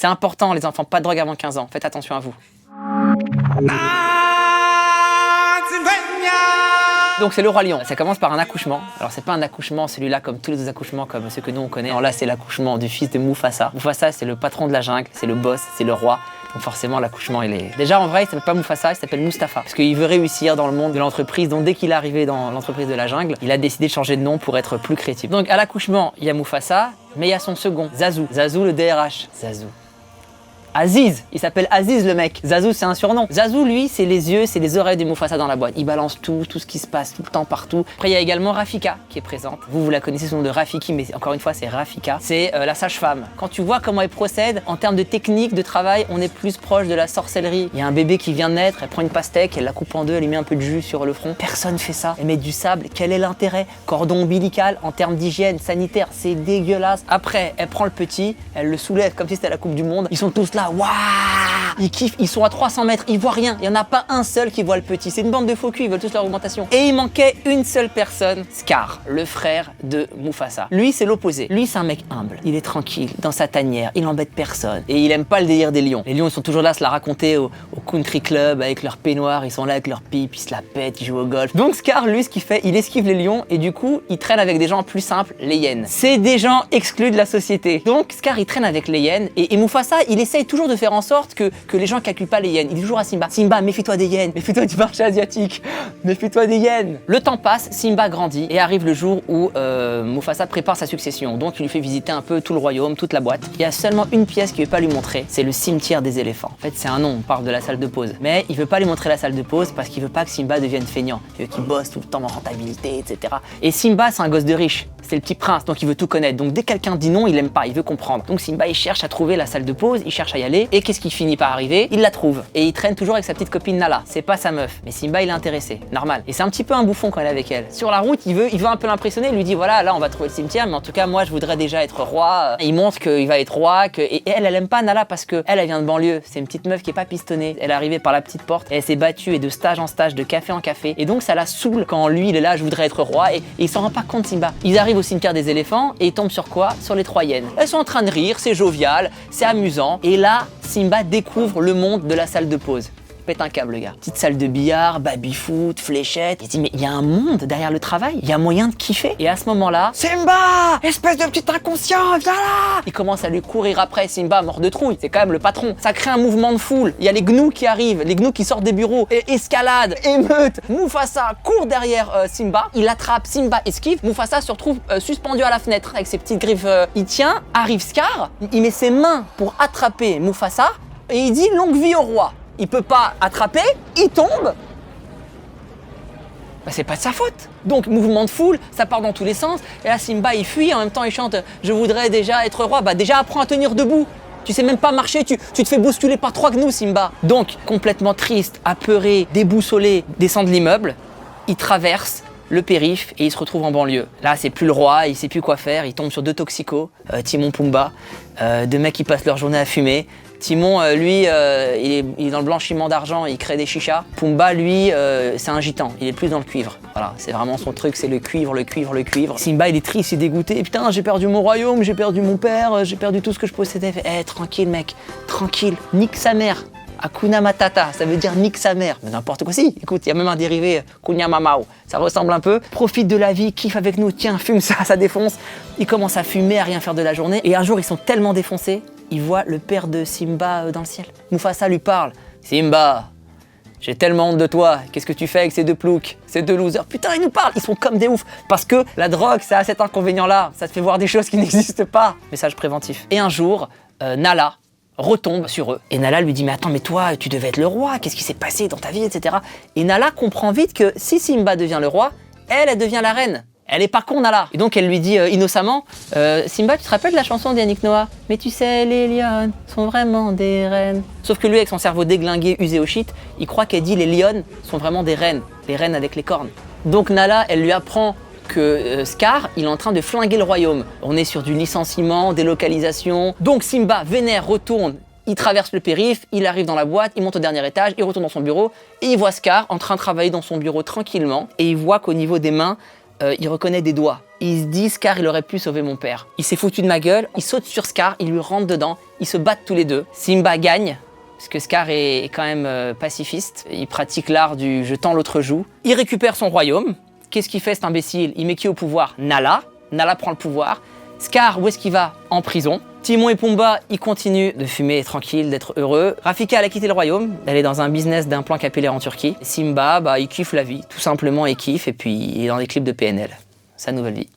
C'est important les enfants, pas de drogue avant 15 ans, faites attention à vous. Donc c'est le roi lion. Ça commence par un accouchement. Alors c'est pas un accouchement celui-là comme tous les autres accouchements comme ceux que nous on connaît. Non, là c'est l'accouchement du fils de Mufasa. Mufasa c'est le patron de la jungle, c'est le boss, c'est le roi. Donc forcément l'accouchement il est... Déjà en vrai il s'appelle pas Mufasa, il s'appelle Mustapha. Parce qu'il veut réussir dans le monde de l'entreprise. Donc dès qu'il est arrivé dans l'entreprise de la jungle, il a décidé de changer de nom pour être plus créatif. Donc à l'accouchement il y a Mufasa, mais il y a son second, Zazu. Zazu le DRH. Zazu. Aziz, il s'appelle Aziz le mec. Zazu c'est un surnom. Zazu lui c'est les yeux, c'est les oreilles de Mufasa dans la boîte. Il balance tout ce qui se passe tout le temps partout. Après il y a également Rafika qui est présente. Vous la connaissez sous le nom de Rafiki mais encore une fois c'est Rafika. C'est la sage-femme. Quand tu vois comment elle procède en termes de technique de travail, on est plus proche de la sorcellerie. Il y a un bébé qui vient de naître, elle prend une pastèque, elle la coupe en deux, elle lui met un peu de jus sur le front. Personne fait ça. Elle met du sable. Quel est l'intérêt? Cordon ombilical en termes d'hygiène sanitaire, c'est dégueulasse. Après elle prend le petit, elle le soulève comme si c'était la Coupe du Monde. Ils sont tous là. Waouh, ils kiffent, ils sont à 300 mètres, ils voient rien. Il n'y en a pas un seul qui voit le petit. C'est une bande de faux culs, ils veulent tous leur augmentation. Et il manquait une seule personne, Scar, le frère de Mufasa. Lui, c'est l'opposé. Lui, c'est un mec humble. Il est tranquille, dans sa tanière, il n'embête personne. Et il aime pas le délire des lions. Les lions, ils sont toujours là à se la raconter au country club avec leur peignoir. Ils sont là avec leur pipe, ils se la pètent, ils jouent au golf. Donc Scar, lui, ce qu'il fait, il esquive les lions et du coup, il traîne avec des gens plus simples, les hyènes. C'est des gens exclus de la société. Donc Scar, il traîne avec les hyènes et Mufasa, il essaye toujours de faire en sorte que les gens calculent pas les hyènes. Il dit toujours à Simba, Simba, méfie-toi des hyènes, méfie-toi du marché asiatique, méfie-toi des hyènes. Le temps passe, Simba grandit et arrive le jour où Mufasa prépare sa succession. Donc il lui fait visiter un peu tout le royaume, toute la boîte. Il y a seulement une pièce qu'il veut pas lui montrer, c'est le cimetière des éléphants. En fait, c'est un nom, on parle de la salle de pause. Mais il veut pas lui montrer la salle de pause parce qu'il veut pas que Simba devienne feignant. Il veut qu'il bosse tout le temps en rentabilité, etc. Et Simba, c'est un gosse de riche. C'est le petit prince, donc il veut tout connaître. Donc dès que quelqu'un dit non, il aime pas, il veut comprendre. Donc Simba, il cherche à trouver la salle de pause, il cherche à y aller. Et qu'est-ce qui finit par arriver? Il la trouve. Et il traîne toujours avec sa petite copine Nala. C'est pas sa meuf. Mais Simba, il est intéressé. Normal. Et c'est un petit peu un bouffon quand il est avec elle. Sur la route, il veut un peu l'impressionner. Il lui dit voilà, là, on va trouver le cimetière. Mais en tout cas, moi, je voudrais déjà être roi. Il montre qu'il va être roi. Et elle aime pas Nala parce que elle vient de banlieue. C'est une petite meuf qui est pas pistonnée. Elle est arrivée par la petite porte. Et elle s'est battue et de stage en stage, de café en café. Et donc, ça la saoule quand lui, il est là, je voudrais être roi. Et il s'en rend pas compte, Simba. Ils arrivent au cimetière des éléphants et ils tombent sur quoi? Sur les 3 hyènes. Elles sont en train de rire, c'est jovial, c'est amusant. Et là, Simba découvre le monde de la salle de pause. Pète un câble, le gars. Petite salle de billard, baby-foot, fléchettes. Il se dit, mais il y a un monde derrière le travail. Il y a moyen de kiffer. Et à ce moment-là, Simba, espèce de petit inconscient, viens là. Il commence à lui courir après. Simba, mort de trouille. C'est quand même le patron. Ça crée un mouvement de foule. Il y a les gnous qui arrivent, les gnous qui sortent des bureaux. Et escalade, émeute. Mufasa court derrière Simba. Il attrape, Simba esquive. Mufasa se retrouve suspendu à la fenêtre avec ses petites griffes. Il tient, arrive Scar. Il met ses mains pour attraper Mufasa. Et il dit, longue vie au roi. Il peut pas attraper, il tombe. Bah c'est pas de sa faute. Donc mouvement de foule, ça part dans tous les sens. Et là Simba il fuit, en même temps il chante « Je voudrais déjà être roi ». Bah déjà apprends à tenir debout. Tu sais même pas marcher, tu te fais bousculer par 3 gnous Simba. Donc complètement triste, apeuré, déboussolé, descend de l'immeuble. Il traverse le périph' et il se retrouve en banlieue. Là c'est plus le roi, il sait plus quoi faire, il tombe sur 2 toxicos, Timon Pumba, 2 mecs qui passent leur journée à fumer. Timon, lui, il est dans le blanchiment d'argent, il crée des chichas. Pumba, lui, c'est un gitan, il est plus dans le cuivre. Voilà, c'est vraiment son truc, c'est le cuivre, le cuivre, le cuivre. Simba, il est triste, il est dégoûté. Putain, j'ai perdu mon royaume, j'ai perdu mon père, j'ai perdu tout ce que je possédais. Tranquille, mec, tranquille, nique sa mère. Hakuna Matata, ça veut dire nique sa mère. Mais n'importe quoi, si. Écoute, il y a même un dérivé, Kunya Mamao. Ça ressemble un peu. Profite de la vie, kiffe avec nous. Tiens, fume ça, ça défonce. Ils commencent à fumer, à rien faire de la journée. Et un jour, ils sont tellement défoncés, ils voient le père de Simba dans le ciel. Mufasa lui parle. Simba, j'ai tellement honte de toi. Qu'est-ce que tu fais avec ces 2 ploucs, ces 2 losers? Putain, ils nous parlent. Ils sont comme des oufs. Parce que la drogue, ça a cet inconvénient-là. Ça te fait voir des choses qui n'existent pas. Message préventif. Et un jour, Nala retombe sur eux. Et Nala lui dit, mais attends, mais toi, tu devais être le roi, qu'est-ce qui s'est passé dans ta vie, etc. Et Nala comprend vite que si Simba devient le roi, elle devient la reine. Elle est pas con, Nala. Et donc elle lui dit innocemment, Simba, tu te rappelles de la chanson d'Yannick Noah? Mais tu sais, les lionnes sont vraiment des reines. Sauf que lui, avec son cerveau déglingué, usé au shit, il croit qu'elle dit les lionnes sont vraiment des reines, les reines avec les cornes. Donc Nala, elle lui apprend que Scar, il est en train de flinguer le royaume. On est sur du licenciement, délocalisation. Donc Simba, vénère, retourne, il traverse le périph', il arrive dans la boîte, il monte au dernier étage, il retourne dans son bureau et il voit Scar en train de travailler dans son bureau tranquillement et il voit qu'au niveau des mains, il reconnaît des doigts. Il se dit Scar, il aurait pu sauver mon père. Il s'est foutu de ma gueule, il saute sur Scar, il lui rentre dedans, ils se battent tous les deux. Simba gagne, parce que Scar est quand même pacifiste. Il pratique l'art du je tends l'autre joue. Il récupère son royaume. Qu'est-ce qu'il fait cet imbécile? Il met qui au pouvoir? Nala. Nala prend le pouvoir. Scar, où est-ce qu'il va? En prison. Timon et Pumba, ils continuent de fumer tranquille, d'être heureux. Rafika, elle a quitté le royaume. Elle est dans un business d'implant capillaire en Turquie. Simba, il kiffe la vie. Tout simplement, il kiffe. Et puis, il est dans des clips de PNL. Sa nouvelle vie.